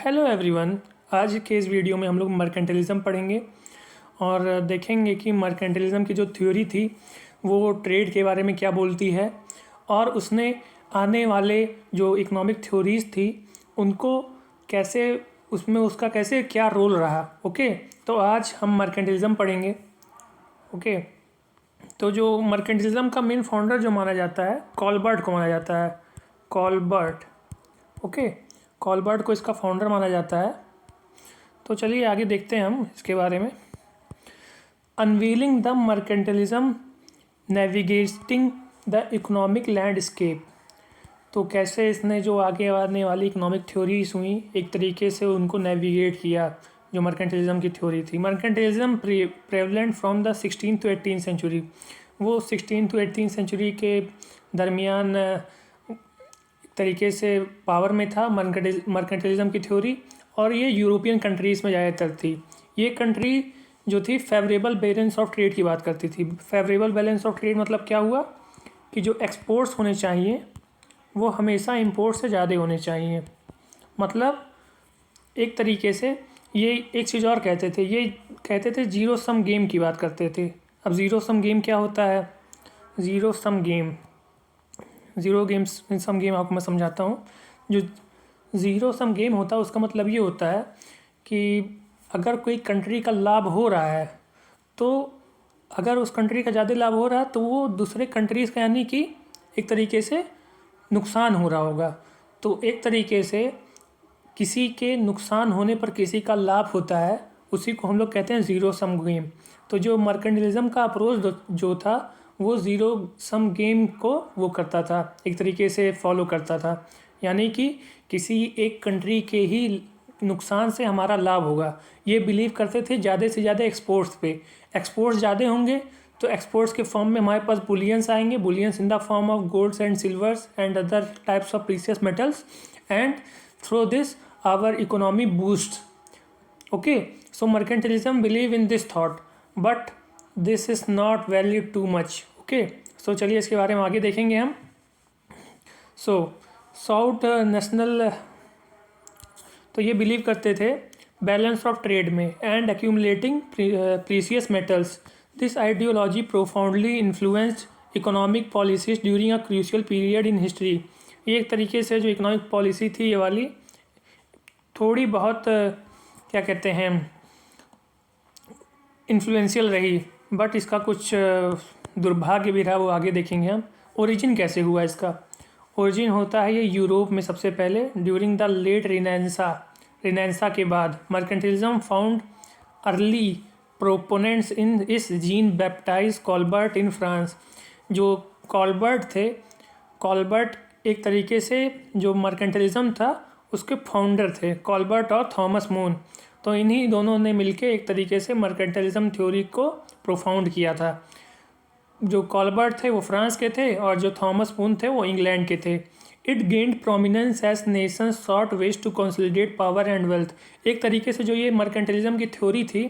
Hello everyone. आज के इस वीडियो में हम लोग मर्केंटिलिज्म पढ़ेंगे और देखेंगे कि मर्केंटिलिज्म की जो थ्योरी थी वो ट्रेड के बारे में क्या बोलती है और उसने आने वाले जो इकोनॉमिक थ्योरीज थी उनको कैसे उसमें उसका कैसे क्या रोल रहा। ओके, तो आज हम मर्केंटिलिज्म पढ़ेंगे। ओके, तो जो मर्केंटिलिज्म का मेन फाउंडर जो माना जाता है कॉलबर्ट को माना जाता है। कॉलबर्ट, ओके, कॉलबर्ट को इसका फाउंडर माना जाता है। तो चलिए आगे देखते हैं हम इसके बारे में। Unveiling the mercantilism navigating the economic landscape. तो कैसे इसने जो आगे आने वाली इकोनॉमिक थ्योरीज हुई एक तरीके से उनको नेविगेट किया। जो मर्केंटिलिज्म की थ्योरी थी, mercantilism prevalent from the 16th to 18th century. वो 16th to 18th सेंचुरी के दरमियान तरीके से पावर में था मर्केंटिलिज्म की थ्योरी, और ये यूरोपियन कंट्रीज़ में ज़्यादातर थी। ये कंट्री जो थी फेवरेबल बैलेंस ऑफ ट्रेड की बात करती थी। फेवरेबल बैलेंस ऑफ ट्रेड मतलब क्या हुआ कि जो एक्सपोर्ट्स होने चाहिए वो हमेशा इंपोर्ट से ज़्यादा होने चाहिए। मतलब एक तरीके से ये एक चीज़ और कहते थे, ये कहते थे जीरो सम गेम की बात करते थे। अब जीरो सम गेम क्या होता है? ज़ीरो सम गेम, सम गेम आपको मैं समझाता हूँ। जो ज़ीरो सम गेम होता है उसका मतलब ये होता है कि अगर कोई कंट्री का लाभ हो रहा है तो अगर उस कंट्री का ज़्यादा लाभ हो रहा है तो वो दूसरे कंट्रीज़ का यानी कि एक तरीके से नुकसान हो रहा होगा। तो एक तरीके से किसी के नुकसान होने पर किसी का लाभ होता है, उसी को हम लोग कहते हैं ज़ीरो सम गेम। तो जो मर्केंटिलिज्म का अप्रोच जो था वो ज़ीरो सम गेम को वो करता था, एक तरीके से फॉलो करता था। यानी कि किसी एक कंट्री के ही नुकसान से हमारा लाभ होगा, ये बिलीव करते थे। ज़्यादा से ज़्यादा एक्सपोर्ट्स पे, एक्सपोर्ट्स ज़्यादा होंगे तो एक्सपोर्ट्स के फॉर्म में हमारे पास बुलियंस आएंगे, bullions in the form of golds and silvers and other types of precious metals, and through this our economy boost. Okay, so mercantilism believe in this thought, but this is not valid too much. Okay, so चलिए इसके बारे में आगे देखेंगे हम। सो south national, तो ये believe करते थे बैलेंस ऑफ ट्रेड में and accumulating precious metals. This ideology profoundly influenced economic policies during a crucial period in history. ये एक तरीके से जो इकोनॉमिक पॉलिसी थी ये वाली थोड़ी बहुत क्या कहते हैं इन्फ्लुएंशियल रही, बट इसका कुछ दुर्भाग्य भी रहा, वो आगे देखेंगे हम। ओरिजिन कैसे हुआ इसका? ओरिजिन होता है ये यूरोप में सबसे पहले ड्यूरिंग द लेट रिनेंसा के बाद। मर्केंटिलिज्म फाउंड अर्ली प्रोपोनेंट्स इन इस gene baptise Colbert in France. जो कॉलबर्ट थे, कॉलबर्ट एक तरीके से जो मर्केंटिलिज्म था उसके फाउंडर थे, कॉलबर्ट और थॉमस मून। तो इन्हीं दोनों ने मिलके एक तरीके से मर्केंटिलिज्म थ्योरी को प्रोफाउंड किया था। जो कॉलबर्ट थे वो फ्रांस के थे और जो थॉमस मून थे वो इंग्लैंड के थे। It gained prominence as nations sought ways to consolidate power and wealth. एक तरीके से जो ये मर्केंटिलिज्म की थ्योरी थी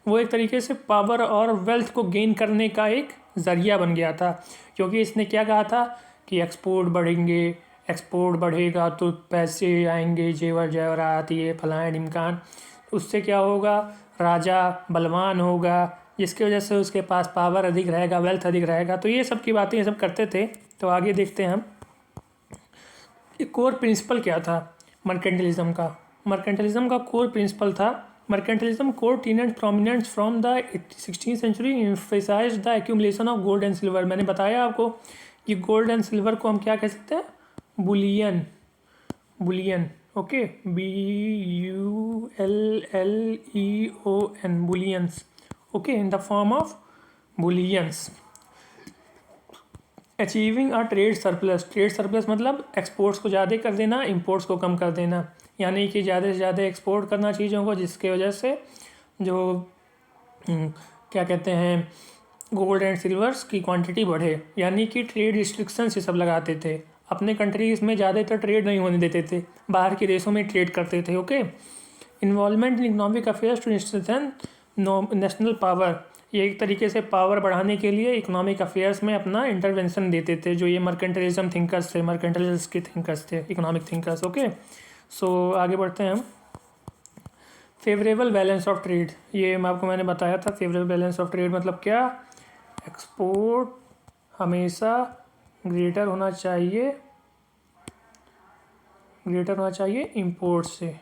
वो एक तरीके से पावर और वेल्थ को गेन करने का एक ज़रिया बन गया था, क्योंकि इसने क्या कहा था कि एक्सपोर्ट बढ़ेंगे, एक्सपोर्ट बढ़ेगा तो पैसे आएंगे, जेवर जेवरात, ये फलाएं ढिमकान। उससे क्या होगा? राजा बलवान होगा, जिसकी वजह से उसके पास पावर अधिक रहेगा, वेल्थ अधिक रहेगा। तो ये सब की बातें ये सब करते थे। तो आगे देखते हैं हम कोर प्रिंसिपल क्या था मर्केंटिलिज्म का। मर्केंटिलिज्म का कोर प्रिंसिपल था, mercantilism core tenet prominent from the 16th century emphasize the accumulation of gold and silver. मैंने बताया आपको कि गोल्ड एंड सिल्वर को हम क्या कह सकते हैं? Boolean, Boolean. Okay, BULLEON, bullions. Okay, in the form of bullions. Achieving a trade surplus. Trade surplus मतलब एक्सपोर्ट्स को ज़्यादा कर देना, इंपोर्ट्स को कम कर देना। यानी कि ज़्यादा से ज़्यादा एक्सपोर्ट करना चीज़ों को, जिसके वजह से जो क्या कहते हैं गोल्ड एंड सिल्वर्स की क्वांटिटी बढ़े। यानी कि ट्रेड रिस्ट्रिक्शंस ये सब लगाते थे। अपने कंट्रीज़ में ज़्यादातर ट्रेड नहीं होने देते थे, बाहर के देशों में ट्रेड करते थे। Okay, involvement in economic affairs to strengthen national power. ये एक तरीके से पावर बढ़ाने के लिए इकोनॉमिक अफेयर्स में अपना इंटरवेंशन देते थे। जो ये मर्केंटिलिज्म थिंकर्स थे, मर्केंटिलिस्ट के थिंकर्स थे, इकोनॉमिक थिंकर्स। ओके, सो आगे बढ़ते हैं हम। फेवरेबल बैलेंस ऑफ ट्रेड, ये मैंने बताया था। फेवरेबल बैलेंस ऑफ ट्रेड मतलब क्या? एक्सपोर्ट हमेशा ग्रेटर होना चाहिए इंपोर्ट से,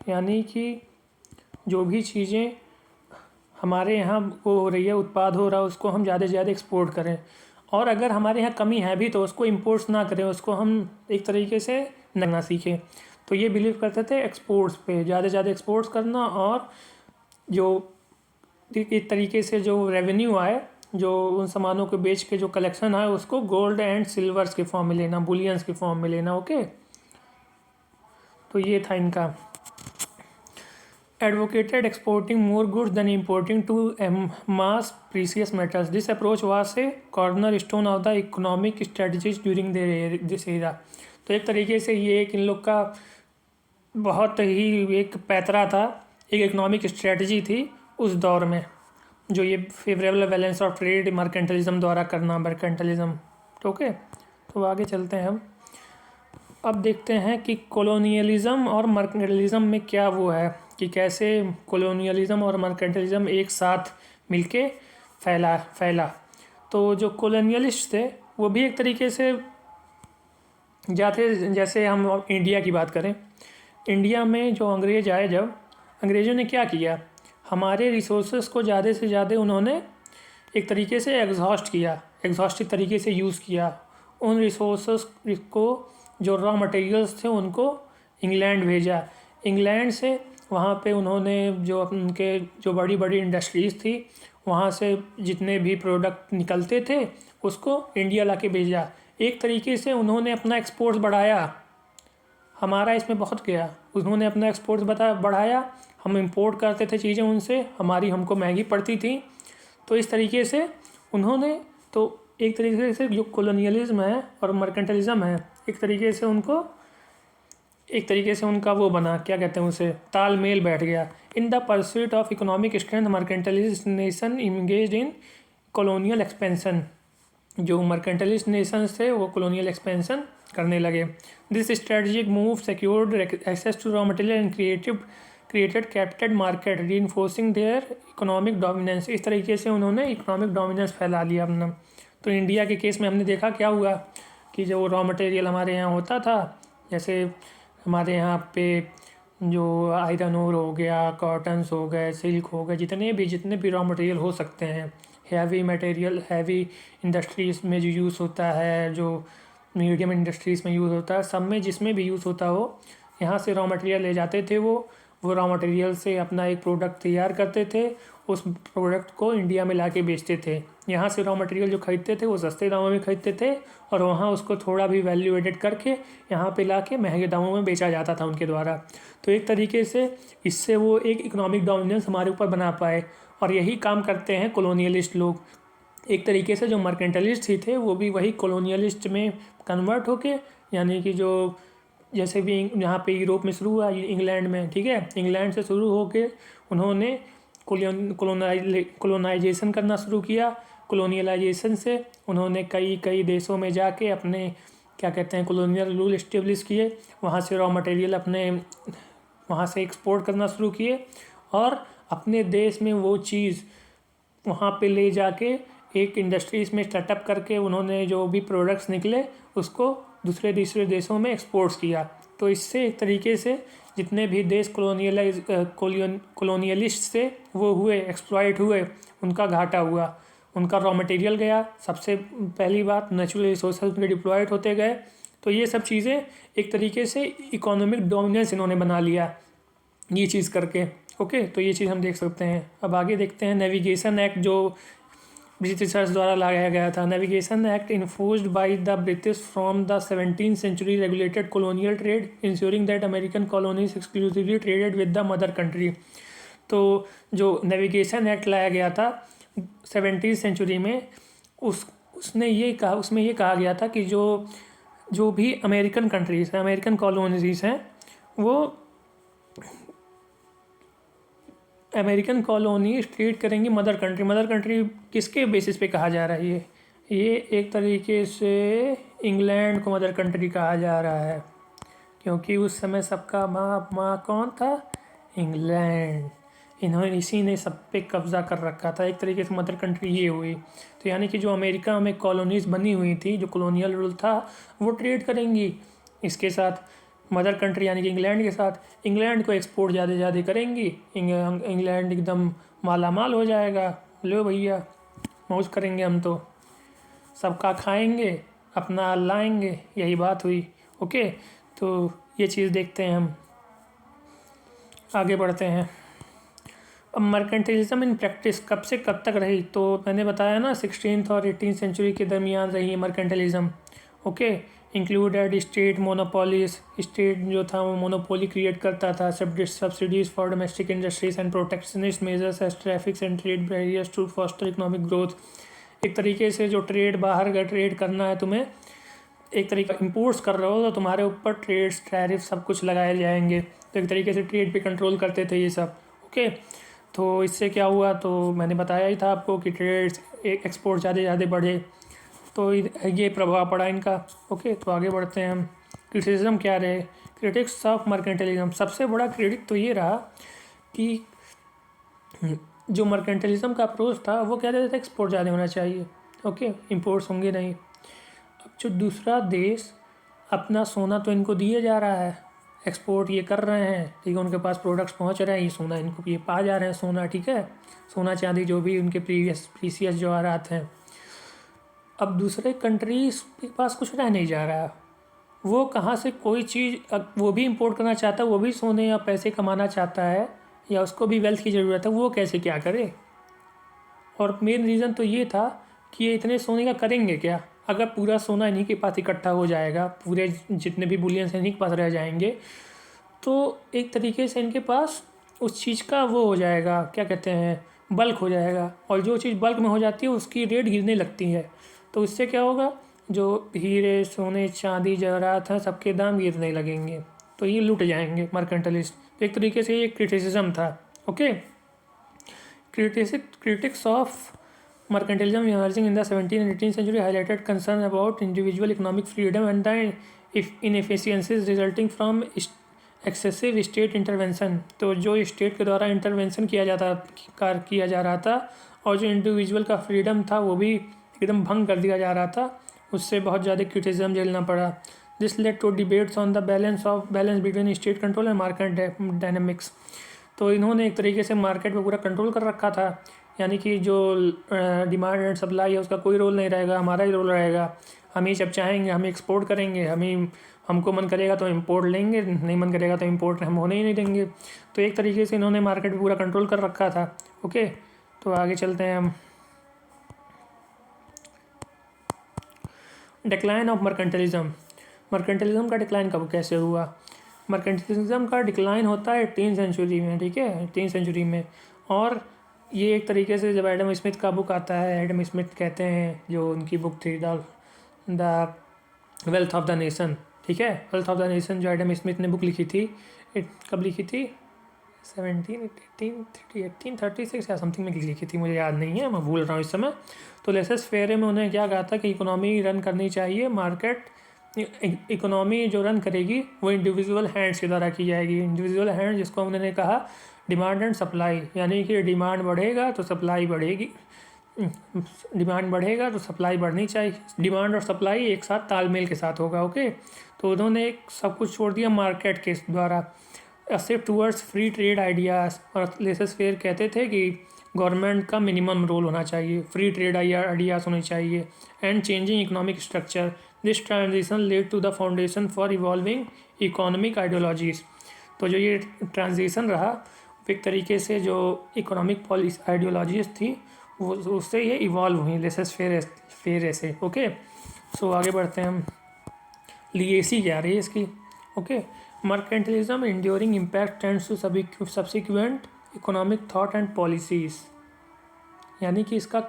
यानी कि जो भी चीज़ें हमारे यहाँ वो हो रही है, उत्पाद हो रहा है, उसको हम ज़्यादा से ज़्यादा एक्सपोर्ट करें, और अगर हमारे यहाँ कमी है भी तो उसको इंपोर्ट्स ना करें, उसको हम एक तरीके से ना सीखें। तो ये बिलीव करते थे एक्सपोर्ट्स पे, ज़्यादा से ज़्यादा एक्सपोर्ट्स करना, और जो एक तरीके से जो रेवेन्यू आए, जो उन सामानों को बेच के जो कलेक्शन आए, उसको गोल्ड एंड सिल्वर्स के फॉर्म में लेना, बुलियंस के फॉर्म में लेना। ओके, तो ये था इनका। advocated exporting more goods than importing to amass precious metals. This approach was a cornerstone of the economic strategies during this era. तो एक तरीके से ये एक इन लोग का बहुत ही एक पैतरा था, एक इकोनॉमिक स्ट्रेटजी थी उस दौर में, जो ये favourable balance of trade mercantilism द्वारा करना, मर्केंटलिज्म। ओके, तो आगे चलते हैं हम। अब देखते हैं कि कॉलोनियलिज्म और मर्केंटलिज्म में क्या वो है, कि कैसे कॉलोनियलिज्म और मर्केंटलिज्म एक साथ मिलके फैला। तो जो कॉलोनियलिस्ट थे वो भी एक तरीके से जैसे हम इंडिया की बात करें, इंडिया में जो अंग्रेज़ आए, जब अंग्रेज़ों ने क्या किया, हमारे रिसोर्सेज को ज़्यादा से ज़्यादा उन्होंने एक तरीके से एग्जॉस्टिव तरीके से यूज़ किया। उन रिसोर्सेज को, जो रॉ मटेरियल्स थे, उनको इंग्लैंड भेजा। इंग्लैंड से वहाँ पे उन्होंने जो उनके जो बड़ी बड़ी इंडस्ट्रीज़ थी, वहाँ से जितने भी प्रोडक्ट निकलते थे उसको इंडिया लाके भेजा। एक तरीके से उन्होंने अपना एक्सपोर्ट बढ़ाया। हमारा इसमें बहुत गया, उन्होंने अपना एक्सपोर्ट बढ़ाया, हम इंपोर्ट करते थे चीज़ें उनसे, हमको महंगी पड़ती थी। तो इस तरीके से उन्होंने, तो एक तरीके से जो कॉलोनियलिज्म है और मर्केंटलिज्म है, एक तरीके से उनका वो बना, क्या कहते हैं उसे, तालमेल बैठ गया। In the pursuit of economic strength mercantilist nation engaged in colonial expansion. जो मर्केंटलिस्ट नेशंस थे वो कॉलोनियल एक्सपेंशन करने लगे। This strategic move secured access to raw material and created captive market reinforcing their economic dominance. इस तरीके से उन्होंने economic dominance फैला लिया अपना। तो इंडिया के केस में हमने देखा क्या हुआ, कि जो रॉ मटेरियल हमारे यहाँ होता था, जैसे हमारे यहाँ पे जो आयरन ओर हो गया, कॉटन्स हो गए, सिल्क हो गए, जितने भी रॉ मटेरियल हो सकते हैं, हैवी मटेरियल, हैवी इंडस्ट्रीज़ में जो यूज़ होता है, जो मीडियम इंडस्ट्रीज़ में यूज़ होता है, सब में जिसमें भी यूज़ होता हो, यहाँ से रॉ मटेरियल ले जाते थे। वो रॉ मटेरियल से अपना एक प्रोडक्ट तैयार करते थे, उस प्रोडक्ट को इंडिया में लाके बेचते थे। यहाँ से रॉ मटेरियल जो खरीदते थे वो सस्ते दामों में खरीदते थे, और वहाँ उसको थोड़ा भी वैल्यू एडेड करके यहाँ पे लाके महंगे दामों में बेचा जाता था उनके द्वारा। तो एक तरीके से इससे वो एक इकोनॉमिक डोमिनेंस हमारे ऊपर बना पाए, और यही काम करते हैं कॉलोनियलिस्ट लोग। एक तरीके से जो मर्केंटलिस्ट ही थे वो भी वही कॉलोनियलिस्ट में कन्वर्ट होके, यानी कि जो जैसे भी यहाँ पे यूरोप में शुरू हुआ, इंग्लैंड में, ठीक है, इंग्लैंड से शुरू होके उन्होंने कॉलोनाइजेशन करना शुरू किया। कॉलोनियलाइजेशन से उन्होंने कई देशों में जाके अपने, क्या कहते हैं, कॉलोनियल रूल इस्टेब्लिश किए। वहाँ से रॉ मटेरियल अपने वहाँ से एक्सपोर्ट करना शुरू किए, और अपने देश में वो चीज़ वहाँ पे ले जाके एक इंडस्ट्रीज़ में स्टार्टअप करके उन्होंने जो भी प्रोडक्ट्स निकले उसको दूसरे देशों में एक्सपोर्ट्स किया। तो इससे एक तरीके से जितने भी देश कॉलोनियलिस्ट से वो हुए, एक्सप्लॉइट हुए, उनका घाटा हुआ, उनका रॉ मटेरियल गया। सबसे पहली बात, नेचुरल रिसोर्सेज उनके डिप्लॉयड होते गए। तो ये सब चीज़ें एक तरीके से इकोनॉमिक डोमिनेंस इन्होंने बना लिया ये चीज़ करके। ओके, तो ये चीज़ हम देख सकते हैं। अब आगे देखते हैं नेविगेशन एक्ट, जो ब्रिटिशर्स द्वारा लाया गया था। Navigation act enforced by the British from the 17th century regulated colonial trade, ensuring that American colonies exclusively traded with the mother country. तो जो नेविगेशन एक्ट लाया गया था 17th सेंचुरी में, उसमें ये कहा गया था कि जो भी अमेरिकन कंट्रीज़ हैं, अमेरिकन कॉलोनीज़ हैं, वो अमेरिकन कॉलोनी ट्रीट करेंगी मदर कंट्री किसके बेसिस पे कहा जा रहा है? ये एक तरीके से इंग्लैंड को मदर कंट्री कहा जा रहा है, क्योंकि उस समय सबका माँ कौन था? इंग्लैंड। इन्होंने इसी ने सब पे कब्ज़ा कर रखा था, एक तरीके से मदर कंट्री ये हुई। तो यानी कि जो अमेरिका में कॉलोनीज़ बनी हुई थी, जो कॉलोनियल रूल था, वो ट्रेड करेंगी इसके साथ, मदर कंट्री यानी कि इंग्लैंड के साथ। इंग्लैंड को एक्सपोर्ट ज़्यादा ज़्यादा करेंगी, इंग्लैंड एकदम माला माल हो जाएगा। लो भैया मौज करेंगे हम तो, सबका खाएंगे अपना लाएंगे, यही बात हुई। ओके, तो ये चीज़ देखते हैं हम, आगे बढ़ते हैं। अब मर्केंटिलिज्म इन प्रैक्टिस कब से कब तक रही, तो मैंने बताया ना 16th और 18th सेंचुरी के दरमियान रही है mercantilism. Okay, included state monopolies, state जो था वो मोनोपोली क्रिएट करता था, subsidies for domestic industries and protectionist measures as traffics and trade barriers to foster economic growth. एक तरीके से जो ट्रेड, बाहर का ट्रेड करना है तुम्हें, एक तरीका इंपोर्ट्स कर रहे हो तो तुम्हारे ऊपर ट्रेड्स टैरिफ सब कुछ लगाए जाएंगे, तो एक तरीके से ट्रेड पे कंट्रोल करते थे ये सब। ओके, तो इससे क्या हुआ, तो मैंने बताया ही था आपको कि ट्रेड्स एक्सपोर्ट ज़्यादा ज़्यादा बढ़े, तो ये प्रभाव पड़ा इनका। ओके, तो आगे बढ़ते हैं हम। क्रिटिसिज्म क्या रहे, क्रिटिक्स ऑफ मर्केंटलिज्म। सबसे बड़ा क्रिटिक तो ये रहा कि जो मर्केंटलिज्म का अप्रोच था वो कह रहे थे एक्सपोर्ट ज़्यादा होना चाहिए, ओके, इंपोर्ट्स होंगे नहीं। अब जो दूसरा देश अपना सोना तो इनको दिए जा रहा है, एक्सपोर्ट ये कर रहे हैं, ठीक है, उनके पास प्रोडक्ट्स पहुंच रहे हैं, ये सोना इनको ये पा जा रहे हैं सोना, ठीक है, सोना चांदी जो भी उनके प्रीसियस जवाहरात हैं। अब दूसरे कंट्रीज के पास कुछ रह नहीं जा रहा है, वो कहाँ से कोई चीज़, वो भी इंपोर्ट करना चाहता है, वो भी सोने या पैसे कमाना चाहता है, या उसको भी वेल्थ की ज़रूरत है, वो कैसे क्या करे। और मेन रीज़न तो ये था कि ये इतने सोने का करेंगे क्या, अगर पूरा सोना इन्हीं के पास इकट्ठा हो जाएगा, पूरे जितने भी बुलियन इन्हीं के पास रह जाएंगे, तो एक तरीके से इनके पास उस चीज़ का वो हो जाएगा, क्या कहते हैं, बल्क हो जाएगा, और जो चीज़ बल्क में हो जाती है उसकी रेट गिरने लगती है, तो इससे क्या होगा, जो हीरे सोने चांदी जवाहरात हैं सबके दाम गिरने लगेंगे, तो ये लूट जाएंगे मर्केंटलिस्ट। तो एक तरीके से ये क्रिटिसिज्म था। Okay, critics of mercantilism emerging in the 17th and 18th century highlighted concern about individual economic freedom and the inefficiencies resulting from excessive state intervention। तो जो स्टेट के द्वारा इंटरवेंशन किया जा रहा था, और जो इंडिविजुअल का फ्रीडम था वो भी एकदम भंग कर दिया जा रहा था, उससे बहुत ज़्यादा क्रिटिसिज्म झेलना पड़ा। This led to debates on the balance between state control and market dynamics. तो इन्होंने एक तरीके से मार्केट पे पूरा कंट्रोल कर रखा था, यानी कि जो डिमांड एंड सप्लाई है उसका कोई रोल नहीं रहेगा, हमारा ही रोल रहेगा। हम ही जब चाहेंगे हम एक्सपोर्ट करेंगे, हमको मन करेगा तो इंपोर्ट लेंगे, नहीं मन करेगा तो इंपोर्ट हम होने ही नहीं देंगे। तो एक तरीके से इन्होंने मार्केट पे पूरा कंट्रोल कर रखा था। ओके, तो आगे चलते हैं हम। Decline of mercantilism. मर्केंटलिज्म का डिक्लाइन कब कैसे हुआ, मर्केंटलिज्म का डिक्लाइन होता है 18th सेंचुरी में, ठीक है, 18th सेंचुरी में। और ये एक तरीके से जब एडम स्मिथ का बुक आता है, एडम स्मिथ कहते हैं, जो उनकी बुक थी the wealth of the nation, ठीक है, वेल्थ ऑफ द नेशन जो एडम स्मिथ ने बुक लिखी थी, कब लिखी थी, 1836 या समथिंग में लिखी थी, मुझे याद नहीं है, मैं भूल रहा हूँ इस समय। तो लेसेस फेयर में उन्होंने क्या कहा था कि इकोनॉमी रन करनी चाहिए, मार्केट इकोनॉमी जो रन करेगी वो इंडिविजुअल हैंड्स के द्वारा की जाएगी। इंडिविजुअल हैंड जिसको उन्होंने कहा डिमांड एंड सप्लाई, यानी कि डिमांड बढ़ेगा तो सप्लाई बढ़ेगी, डिमांड बढ़ेगा तो सप्लाई बढ़नी चाहिए, डिमांड और सप्लाई एक साथ तालमेल के साथ होगा। ओके, तो उन्होंने सब कुछ छोड़ दिया मार्केट के द्वारा, shift towards free trade ideas. और लेसेस फेयर कहते थे कि गवर्नमेंट का मिनिमम रोल होना चाहिए, फ्री ट्रेड आइडियाज़ होने चाहिए, and changing economic structure. This transition led to the foundation for evolving economic ideologies. तो जो ये ट्रांजिशन रहा, एक तरीके से जो इकोनॉमिक पॉलिसी आइडियोलॉजीज़ थी वो उससे ये इवॉल्व हुई लेसेस फेयर से। ओके, सो आगे बढ़ते हैं हम। लीगेसी क्या रही है इसकी। Okay, mercantilism enduring impact tends to subsequent economic thought and policies, यानी कि इसका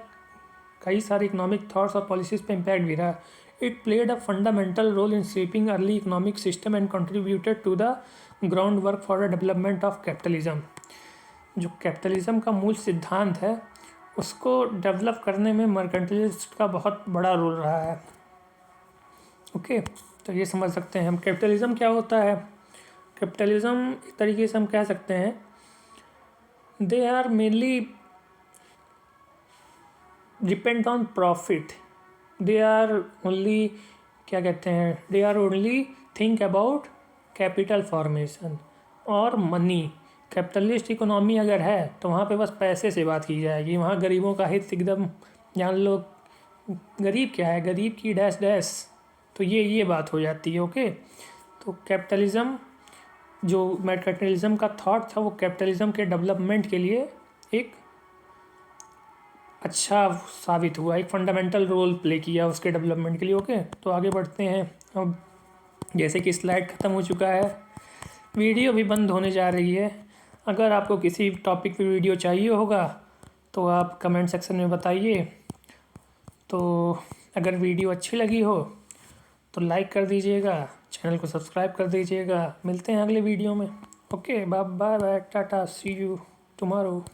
कई सारे इकोनॉमिक थॉट्स और पॉलिसीज़ पे इम्पैक्ट भी रहा। It played a fundamental role in shaping early economic system and contributed to the ground work for the development of capitalism. जो कैपिटलिज्म का मूल सिद्धांत है उसको डेवलप करने में मर्केंटलिस्ट का बहुत बड़ा रोल रहा है। ओके, तो ये समझ सकते हैं हम कैपिटलिज्म क्या होता है। कैपिटलिज्म एक तरीके से हम कह सकते हैं they are mainly depend on profit, they are only, क्या कहते हैं, they are only think about capital formation और मनी। कैपिटलिस्ट इकोनॉमी अगर है तो वहाँ पे बस पैसे से बात की जाएगी, वहाँ गरीबों का हित एकदम, जान लो गरीब क्या है, गरीब की डैश डैश, तो ये बात हो जाती है। ओके, तो कैपिटलिज़म, जो मर्केंटिलिज्म का थॉट था वो कैपिटलिज्म के डेवलपमेंट के लिए एक अच्छा साबित हुआ, एक फंडामेंटल रोल प्ले किया उसके डेवलपमेंट के लिए। ओके, तो आगे बढ़ते हैं। अब जैसे कि स्लाइड ख़त्म हो चुका है, वीडियो भी बंद होने जा रही है। अगर आपको किसी टॉपिक पे वीडियो चाहिए होगा तो आप कमेंट सेक्शन में बताइए। तो अगर वीडियो अच्छी लगी हो तो लाइक कर दीजिएगा, चैनल को सब्सक्राइब कर दीजिएगा। मिलते हैं अगले वीडियो में। Okay, bye bye, tata, see you tomorrow.